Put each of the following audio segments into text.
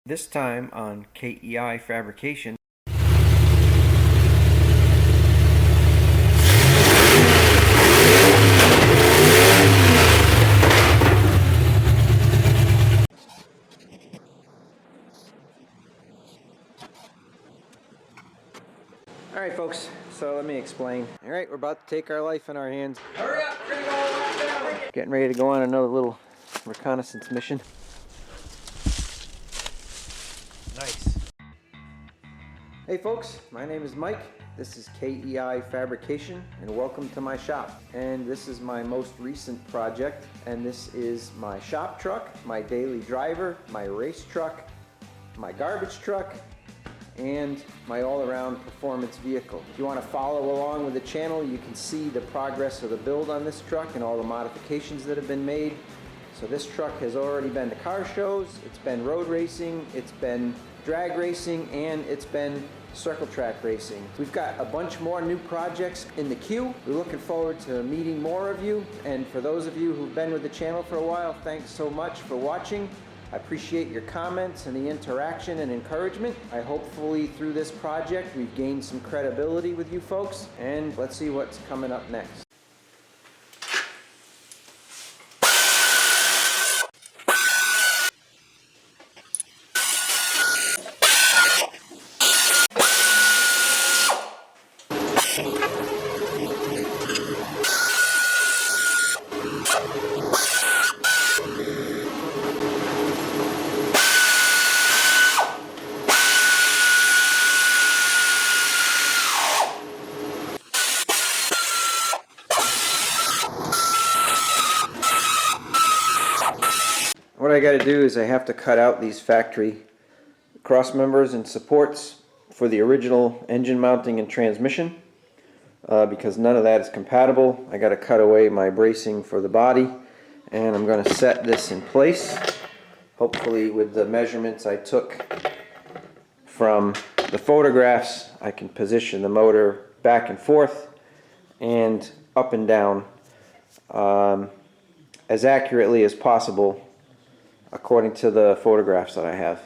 This time on KEI Fabrication. Alright folks, so let me explain. Alright, we're about to take our life in our hands. Hurry up, we're gonna go right now. Getting ready to go on another little reconnaissance mission. Nice. Hey folks, my name is Mike. This is KEI Fabrication and welcome to my shop. And this is my most recent project, and this is my shop truck, my daily driver, my race truck, my garbage truck, and my all-around performance vehicle. If you want to follow along with the channel, you can see the progress of the build on this truck and all the modifications that have been made. So this truck has already been to car shows, it's been road racing, it's been drag racing, and it's been circle track racing. We've got a bunch more new projects in the queue. We're looking forward to meeting more of you, and for those of you who've been with the channel for a while, thanks so much for watching. I appreciate your comments and the interaction and encouragement. Hopefully through this project we've gained some credibility with you folks, and let's see what's coming up next. What I got to do is I have to cut out these factory cross members and supports for the original engine mounting and transmission because none of that is compatible. I got to cut away my bracing for the body, and I'm going to set this in place, hopefully with the measurements I took from the photographs. I can position the motor back and forth and up and down as accurately as possible according to the photographs that I have.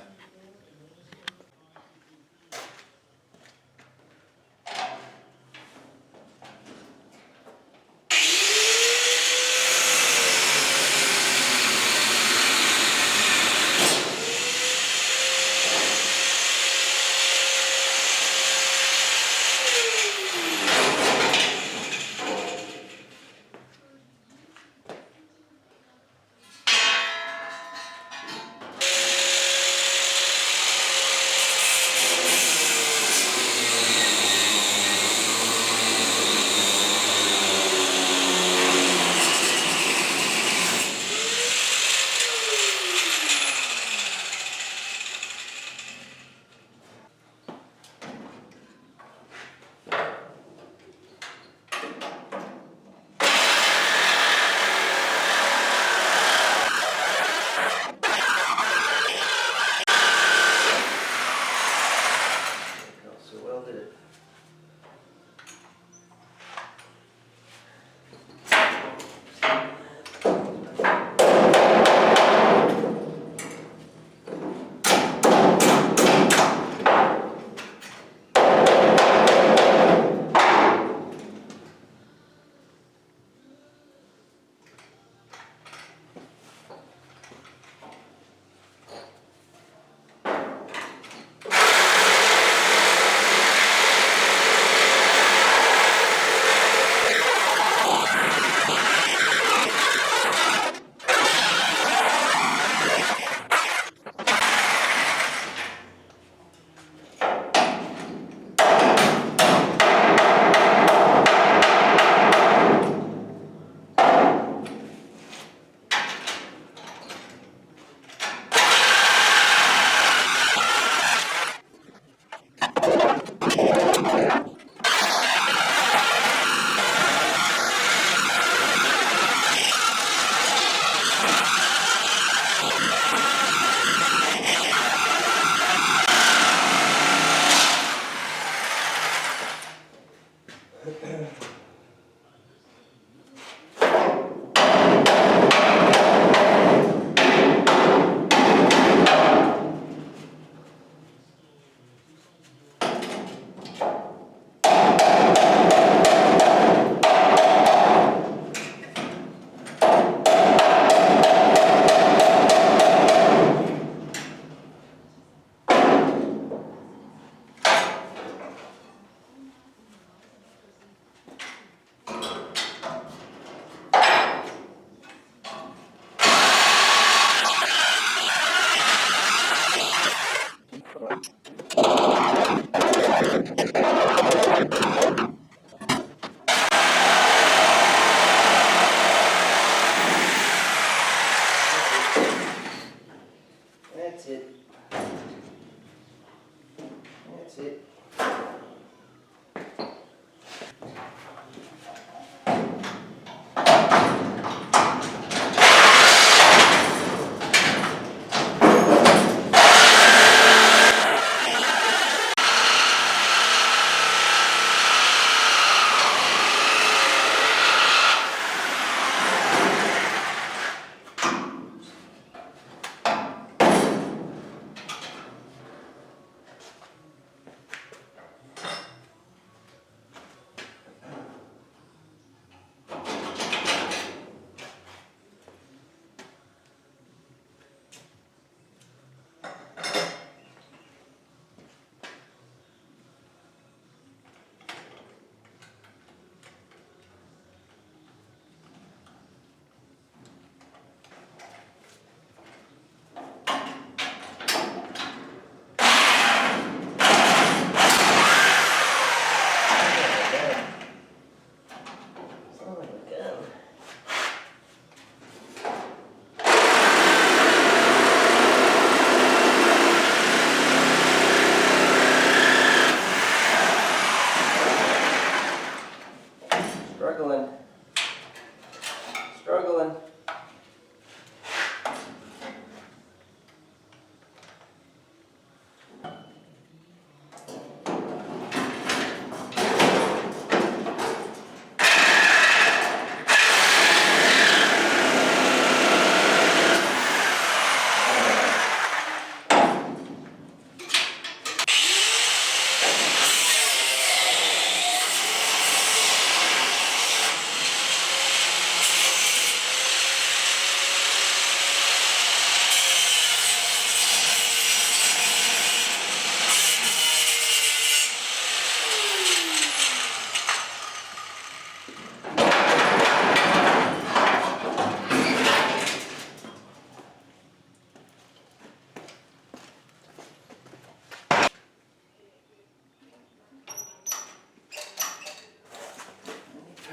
That's it. Struggling.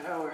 Power.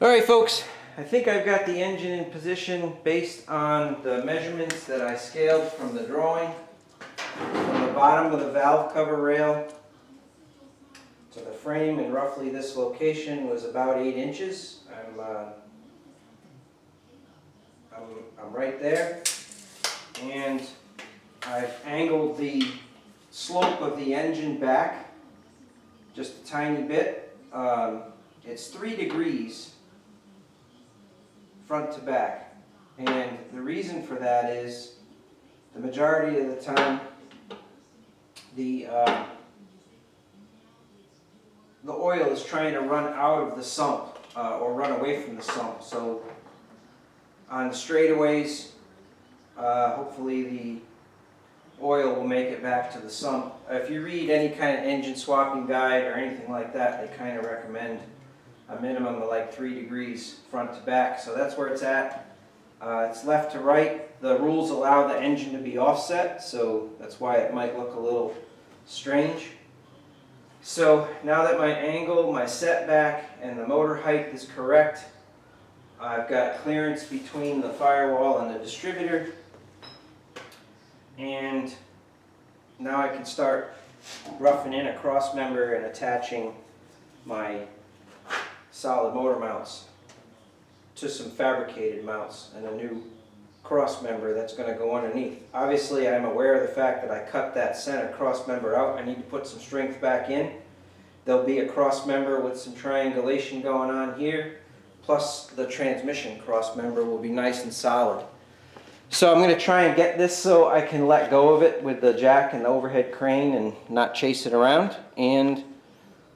Alright folks, I think I've got the engine in position based on the measurements that I scaled from the drawing from the bottom of the valve cover rail to the frame in roughly this location was about 8 inches. I'm right there, and I've angled the slope of the engine back just a tiny bit. It's 3 degrees front to back, and the reason for that is the majority of the time the oil is trying to run out of the sump or run away from the sump. So on the straightaways, hopefully the oil will make it back to the sump. If you read any kind of engine swapping guide or anything like that, they kind of recommend a minimum of like 3 degrees front to back. So that's where it's at. It's left to right. The rules allow the engine to be offset, so that's why it might look a little strange. So now that my angle, my setback, and the motor height is correct, I've got clearance between the firewall and the distributor, and now I can start roughing in a cross member and attaching my solid motor mounts to some fabricated mounts and a new cross member that's going to go underneath. Obviously, I'm aware of the fact that I cut that center cross member out. I need to put some strength back in. There'll be a cross member with some triangulation going on here, plus the transmission cross member will be nice and solid. So I'm going to try and get this so I can let go of it with the jack and the overhead crane and not chase it around, and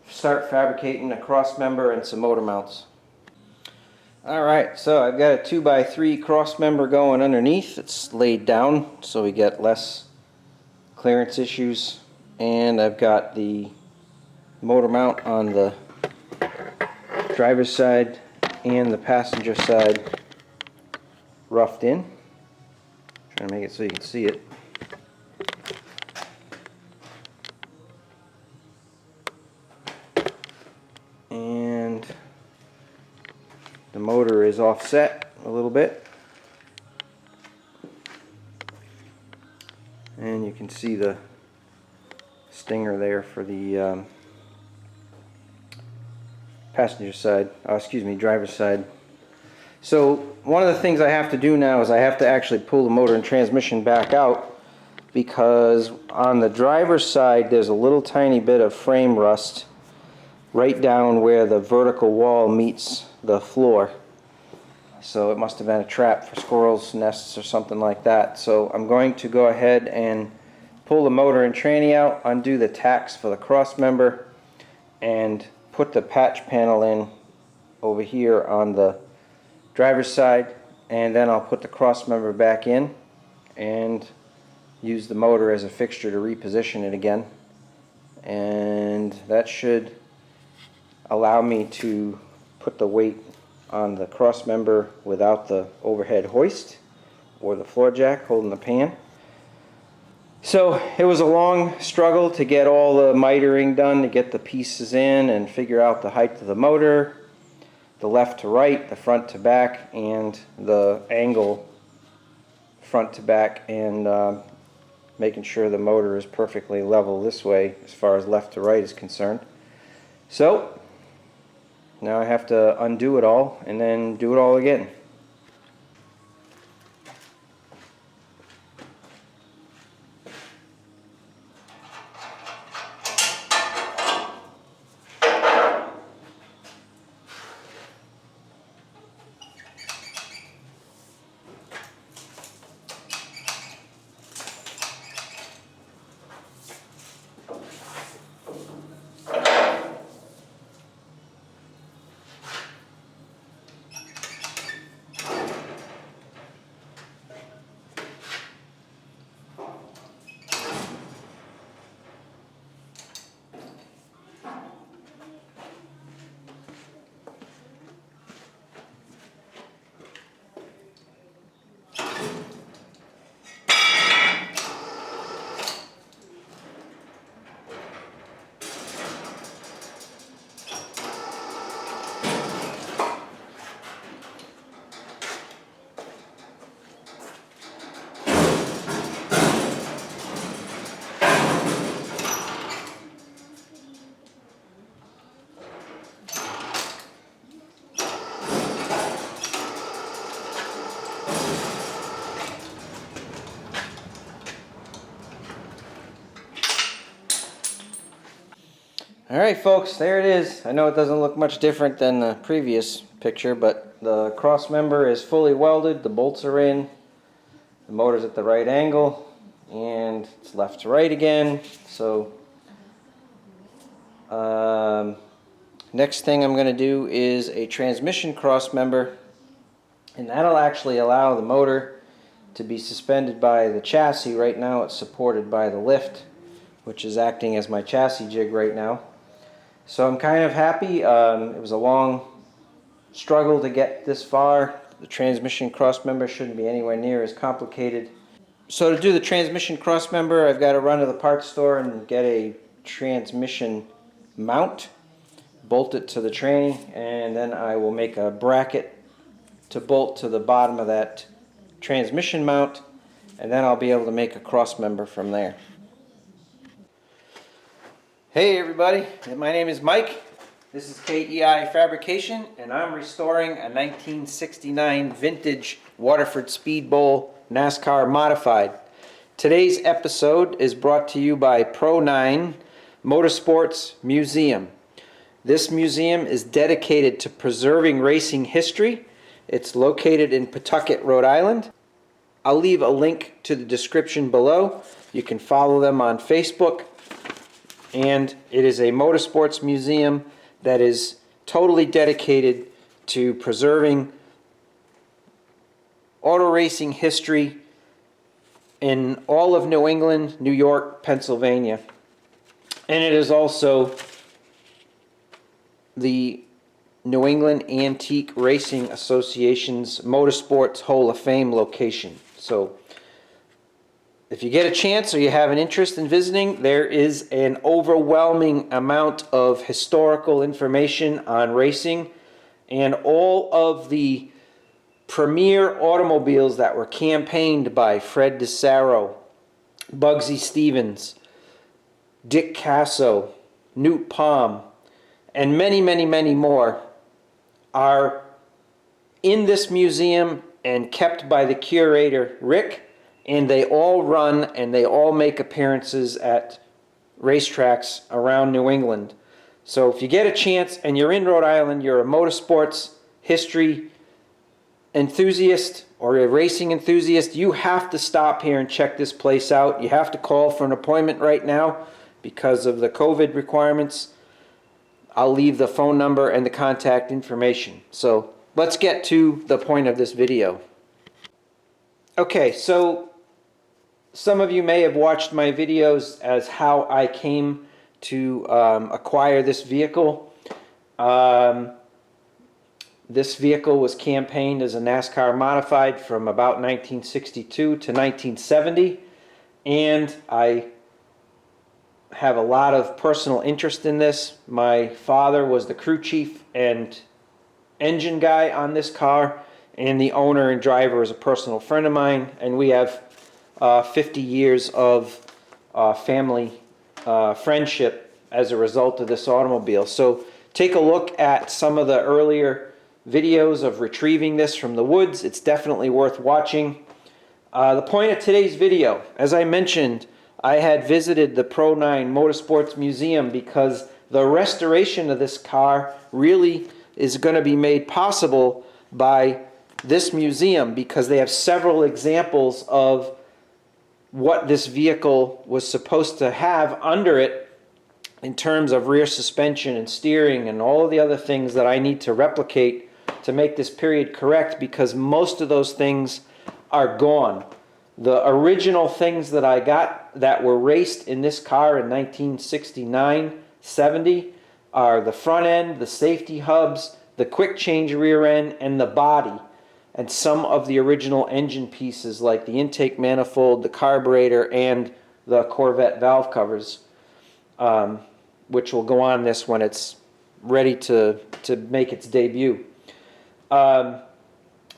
start fabricating a cross member and some motor mounts. Alright, so I've got a 2x3 cross member going underneath. It's laid down so we get less clearance issues, and I've got the motor mount on the driver's side and the passenger side roughed in. Trying to make it so you can see it. And the motor is offset a little bit, and you can see the stinger there for the passenger side, driver's side. So one of the things I have to do now is I have to actually pull the motor and transmission back out, because on the driver's side there's a little tiny bit of frame rust right down where the vertical wall meets the floor. So it must have been a trap for squirrels' nests or something like that. So I'm going to go ahead and pull the motor and tranny out, undo the tacks for the cross member, and put the patch panel in over here on the driver's side, and then I'll put the cross member back in and use the motor as a fixture to reposition it again. And that should allow me to put the weight on the cross member without the overhead hoist or the floor jack holding the pan. So it was a long struggle to get all the mitering done, to get the pieces in and figure out the height of the motor, the left to right, the front to back, and the angle front to back, and making sure the motor is perfectly level this way as far as left to right is concerned. So now I have to undo it all and then do it all again. Alright folks, there it is. I know it doesn't look much different than the previous picture, but the cross member is fully welded, the bolts are in, the motor's at the right angle, and it's left to right again. So next thing I'm going to do is a transmission cross member, and that'll actually allow the motor to be suspended by the chassis. Right now it's supported by the lift, which is acting as my chassis jig right now. So I'm kind of happy. It was a long struggle to get this far. The transmission cross member shouldn't be anywhere near as complicated. So to do the transmission cross member, I've got to run to the parts store and get a transmission mount, bolt it to the tranny, and then I will make a bracket to bolt to the bottom of that transmission mount, and then I'll be able to make a cross member from there. Hey everybody, my name is Mike. This is KEI Fabrication, and I'm restoring a 1969 vintage Waterford Speed Bowl NASCAR Modified. Today's episode is brought to you by PRONYNE Motorsports Museum. This museum is dedicated to preserving racing history. It's located in Pawtucket, Rhode Island. I'll leave a link to the description below. You can follow them on Facebook. And it is a motorsports museum that is totally dedicated to preserving auto racing history in all of New England, New York, Pennsylvania. And it is also the New England Antique Racing Association's Motorsports Hall of Fame location. So if you get a chance or you have an interest in visiting, there is an overwhelming amount of historical information on racing, and all of the premier automobiles that were campaigned by Fred DeSaro, Bugsy Stevens, Dick Casso, Newt Palm, and many, many, many more are in this museum and kept by the curator, Rick. And they all run and they all make appearances at racetracks around New England. So if you get a chance and you're in Rhode Island, you're a motorsports history enthusiast or a racing enthusiast, you have to stop here and check this place out. You have to call for an appointment right now because of the COVID requirements. I'll leave the phone number and the contact information. So let's get to the point of this video. Okay, so some of you may have watched my videos as how I came to acquire this vehicle. This vehicle was campaigned as a NASCAR Modified from about 1962 to 1970, and I have a lot of personal interest in this. My father was the crew chief and engine guy on this car, and the owner and driver is a personal friend of mine, and we have 50 years of family friendship as a result of this automobile. So take a look at some of the earlier videos of retrieving this from the woods. It's definitely worth watching. The point of today's video, as I mentioned, I had visited the PRONYNE Motorsports Museum because the restoration of this car really is going to be made possible by this museum, because they have several examples of what this vehicle was supposed to have under it in terms of rear suspension and steering and all of the other things that I need to replicate to make this period correct, because most of those things are gone. The original things that I got that were raced in this car in 1969-70 are the front end, the safety hubs, the quick change rear end, and the body. And some of the original engine pieces like the intake manifold, the carburetor, and the Corvette valve covers, which will go on this when it's ready to make its debut. It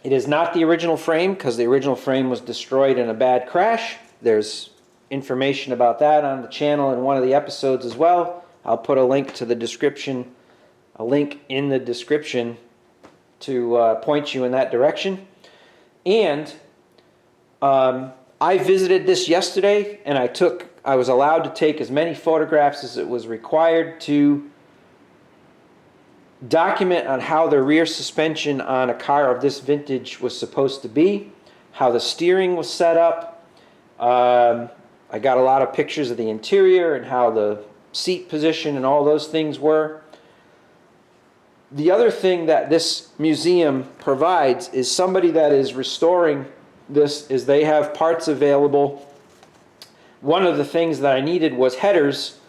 is not the original frame, because the original frame was destroyed in a bad crash. There's information about that on the channel in one of the episodes as well. I'll put a link to the description, a link in the description to point you in that direction. And I visited this yesterday, and I took I was allowed to take as many photographs as it was required to document on how the rear suspension on a car of this vintage was supposed to be, how the steering was set up. I got a lot of pictures of the interior and how the seat position and all those things were. The other thing that this museum provides is somebody that is restoring this is they have parts available. One of the things that I needed was headers,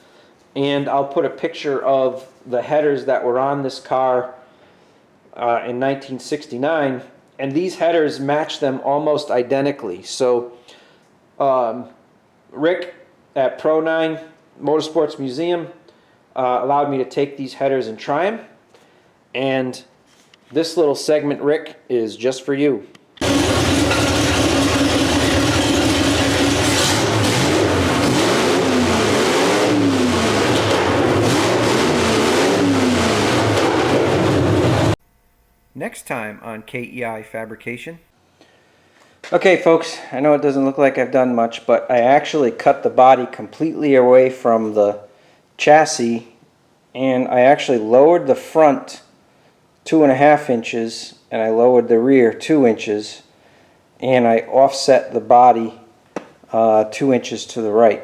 and I'll put a picture of the headers that were on this car in 1969, and these headers match them almost identically. So Rick at PRONYNE Motorsports Museum allowed me to take these headers and try them, and this little segment, Rick, is just for you. Next time on KEI Fabrication. Okay folks, I know it doesn't look like I've done much, but I actually cut the body completely away from the chassis, and I actually lowered the front 2.5 inches and I lowered the rear 2 inches, and I offset the body 2 inches to the right.